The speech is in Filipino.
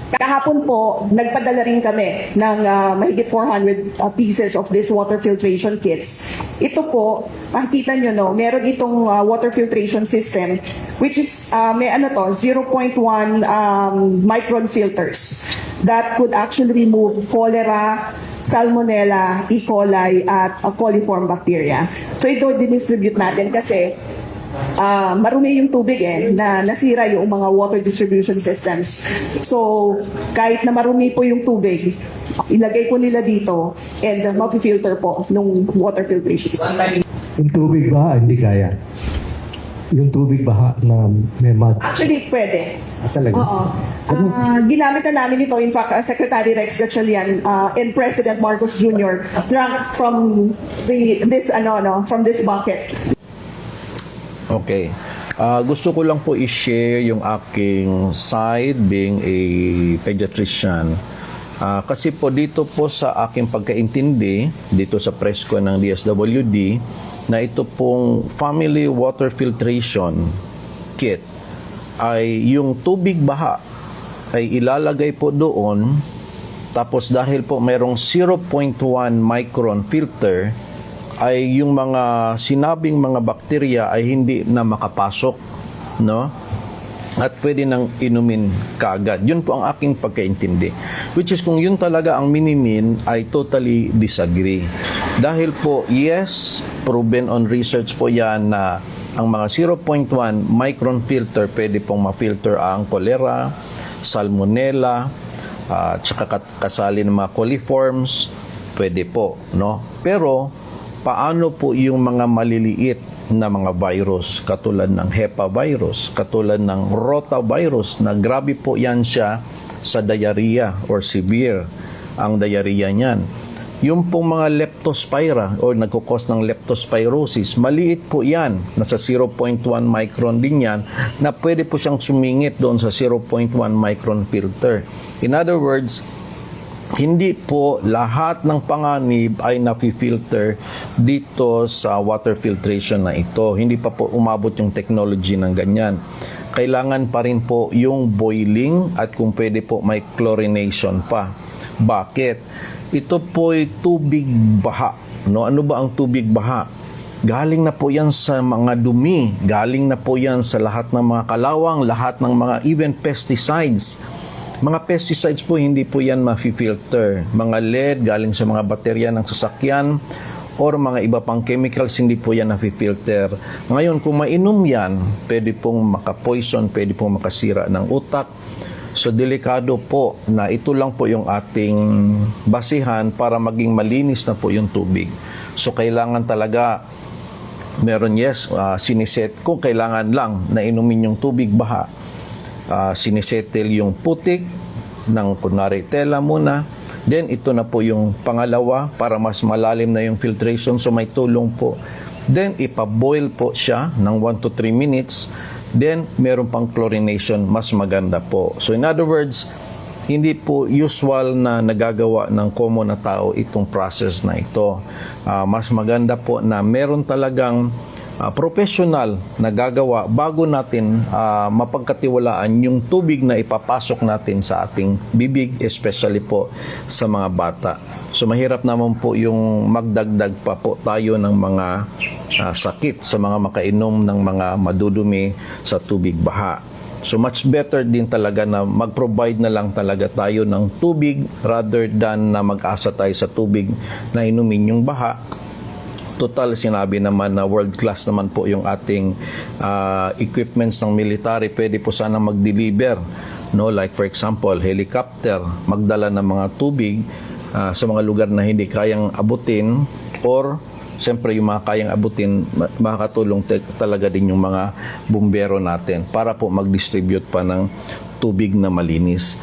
Kahapon po, nagpadala rin kami ng mahigit 400 pieces of this water filtration kits. Ito po, makikita nyo, no, meron itong water filtration system which is may ano to, 0.1 micron filters that could actually remove cholera, Salmonella, E. coli, at coliform bacteria. So ito dinistribute natin kasi marumi yung tubig na nasira yung mga water distribution systems. So, kahit na marumi po yung tubig, ilagay po nila dito and mapi-filter po nung water filtration system. Yung tubig ba, hindi kaya? Yung tubig baha na may mud? Actually, pwede. Talaga? Oo. Ginamit na namin ito. In fact, Secretary Rex Gatchalian and President Marcos Jr. drank from this bucket. Okay. Gusto ko lang po i-share yung aking side being a pediatrician. Kasi po dito po sa aking pagkaintindi, dito sa presko ng DSWD, na ito pong family water filtration kit ay yung tubig baha ay ilalagay po doon, tapos dahil po mayroong 0.1 micron filter, ay yung mga sinabing mga bakterya ay hindi na makapasok, no? At pwede nang inumin kaagad. Yun po ang aking pagkaintindi. Which is kung yun talaga ang minimin, I totally disagree. Dahil po, yes, proven on research po yan na ang mga 0.1 micron filter pwede pong ma-filter ang cholera, salmonella, tsaka kasali ng mga coliforms, pwede po, no? Pero paano po yung mga maliliit na mga virus katulad ng HEPA virus, katulad ng rotavirus na grabe po yan siya sa diarrhea or severe ang diarrhea niyan. Yung pong mga leptospira o nagkukos ng leptospirosis, maliit po yan, nasa 0.1 micron din yan, na pwede po siyang sumingit doon sa 0.1 micron filter. In other words, hindi po lahat ng panganib ay nafi-filter dito sa water filtration na ito. Hindi pa po umabot yung technology ng ganyan. Kailangan pa rin po yung boiling at kung pwede po may chlorination pa. Bakit? Ito po ay tubig baha. No? Ano ba ang tubig baha? Galing na po yan sa mga dumi. Galing na po yan sa lahat ng mga kalawang, lahat ng mga even pesticides. Mga pesticides po, hindi po yan ma-filter. Mga lead, galing sa mga baterya ng sasakyan, or mga iba pang chemicals, hindi po yan na-filter. Ngayon, kung mainom yan, pwede pong makapoison, pwede pong makasira ng utak. So, delikado po na ito lang po yung ating basihan para maging malinis na po yung tubig. So, kailangan talaga, meron siniset, kung kailangan lang na inumin yung tubig baha, sinisettle yung putik ng kunwari tela muna, then ito na po yung pangalawa para mas malalim na yung filtration, so may tulong po, then ipaboil po siya ng 1 to 3 minutes, then meron pang chlorination, mas maganda po. So in other words, hindi po usual na nagagawa ng common na tao itong process na ito. Mas maganda po na meron talagang professional na gagawa bago natin mapagkatiwalaan yung tubig na ipapasok natin sa ating bibig, especially po sa mga bata. So mahirap naman po yung magdagdag pa po tayo ng mga sakit sa mga makainom ng mga madudumi sa tubig baha. So much better din talaga na mag-provide na lang talaga tayo ng tubig rather than na mag-asa tayo sa tubig na inumin yung baha. Total, sinabi naman na world class naman po yung ating equipments ng military. Pwede po sana mag-deliver, no? Like for example, helicopter, magdala ng mga tubig sa mga lugar na hindi kayang abutin, or siyempre yung mga kayang abutin, makakatulong talaga din yung mga bumbero natin para po mag-distribute pa ng tubig na malinis.